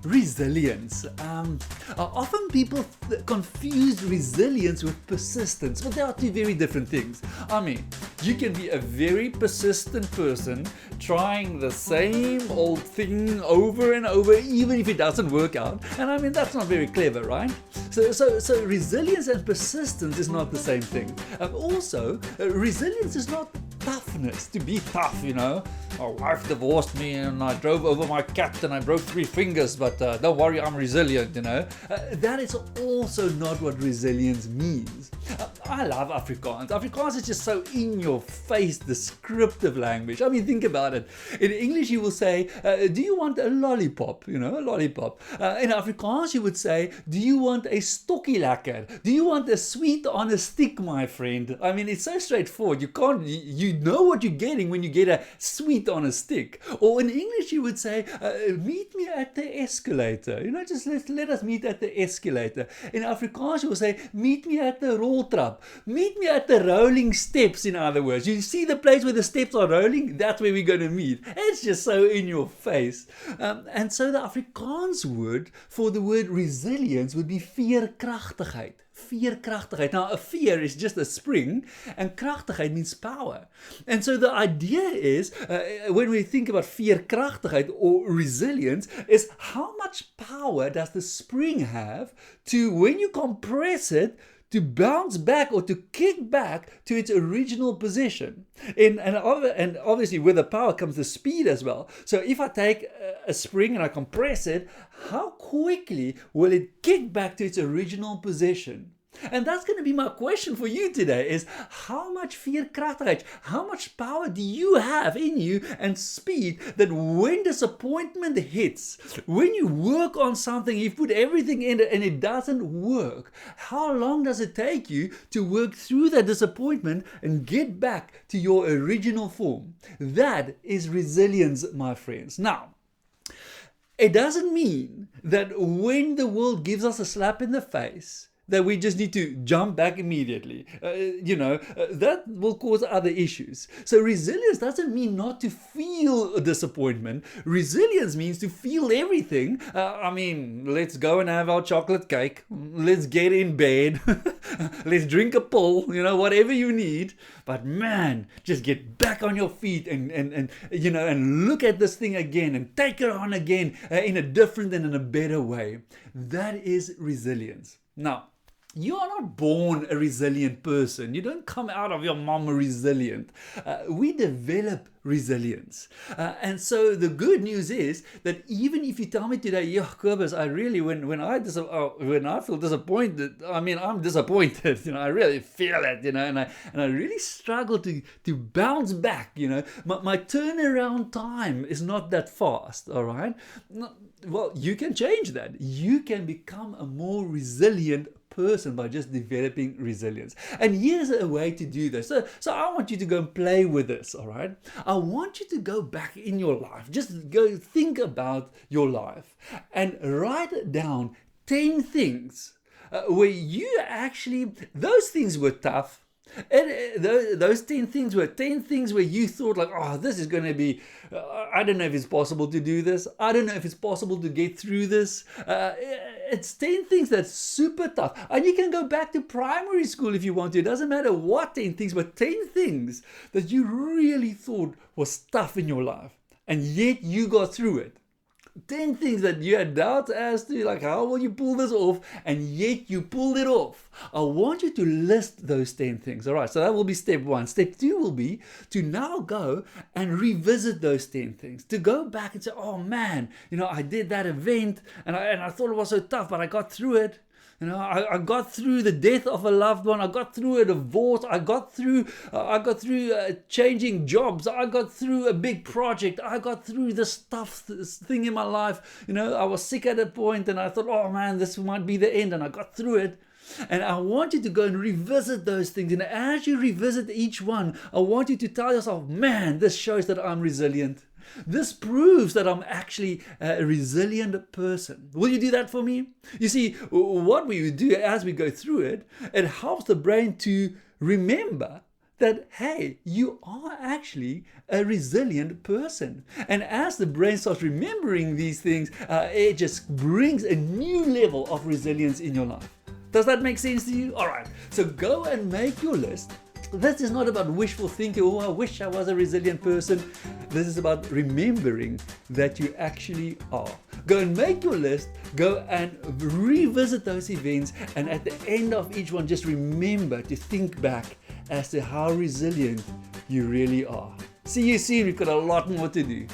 Resilience. Often people confuse resilience with persistence, but they are two very different things. I mean, you can be a very persistent person trying the same old thing over and over, even if it doesn't work out. And I mean, that's not very clever, right? So resilience and persistence is not the same thing. Resilience is not toughness, to be tough, My wife divorced me and I drove over my cat and I broke 3 fingers, but don't worry, I'm resilient, That is also not what resilience means. I love Afrikaans. Afrikaans is just so in your face, descriptive language. I mean, think about it. In English, you will say, do you want a lollipop? A lollipop. In Afrikaans, you would say, do you want a stokkie lekker? Do you want a sweet on a stick, my friend? I mean, it's so straightforward. You know what you're getting when you get a sweet on a stick. Or in English, you would say, meet me at the escalator. Just let us meet at the escalator. In Afrikaans, you will say, meet me at the roltrap. Meet me at the rolling steps, in other words. You see the place where the steps are rolling? That's where we're going to meet. It's just so in your face. And so the Afrikaans word for the word resilience would be veerkragtigheid. Veerkragtigheid. Now, a veer is just a spring, and kragtigheid means power. And so the idea is, when we think about veerkragtigheid or resilience, is how much power does the spring have to, when you compress it, to bounce back or to kick back to its original position. And obviously with the power comes the speed as well. So if I take a spring and I compress it, how quickly will it kick back to its original position? And that's going to be my question for you today is, how much veerkragtigheid, how much power do you have in you and speed that when disappointment hits, when you work on something, you put everything in it and it doesn't work, how long does it take you to work through that disappointment and get back to your original form? That is resilience, my friends. Now, it doesn't mean that when the world gives us a slap in the face, that we just need to jump back immediately. That will cause other issues. So resilience doesn't mean not to feel disappointment. Resilience means to feel everything. Let's go and have our chocolate cake. Let's get in bed. Let's drink a pill, whatever you need. But man, just get back on your feet and look at this thing again and take it on again in a different and in a better way. That is resilience. Now, you are not born a resilient person. You don't come out of your mom resilient. We develop resilience. And so the good news is that even if you tell me today, yeah, Kobus, I really, when I feel disappointed, I'm disappointed. I really feel it. And I really struggle to bounce back. My turnaround time is not that fast. All right. Well, you can change that. You can become a more resilient person by just developing resilience. And here's a way to do this. So I want you to go and play with this, all right? I want you to go back in your life. Just go think about your life and write down 10 things where you actually, those things were tough. And those 10 things were 10 things where you thought like, oh, this is going to be, I don't know if it's possible to do this. I don't know if it's possible to get through this. It's 10 things that's super tough. And you can go back to primary school if you want to. It doesn't matter what 10 things, but 10 things that you really thought was tough in your life. And yet you got through it. 10 things that you had doubts as to, like, how will you pull this off? And yet you pulled it off. I want you to list those 10 things. All right, so that will be step 1. Step 2 will be to now go and revisit those 10 things. To go back and say, oh man, I did that event and I thought it was so tough, but I got through it. I got through the death of a loved one. I got through a divorce. I got through changing jobs. I got through a big project. I got through this thing in my life. I was sick at a point and I thought, oh man, this might be the end. And I got through it. And I want you to go and revisit those things. And as you revisit each one, I want you to tell yourself, man, this shows that I'm resilient. This proves that I'm actually a resilient person. Will you do that for me? You see, what we do as we go through it, it helps the brain to remember that, hey, you are actually a resilient person. And as the brain starts remembering these things, it just brings a new level of resilience in your life. Does that make sense to you? All right, so go and make your list. This is not about wishful thinking, oh, I wish I was a resilient person. This is about remembering that you actually are. Go and make your list, go and revisit those events, and at the end of each one, just remember to think back as to how resilient you really are. See you soon, we've got a lot more to do.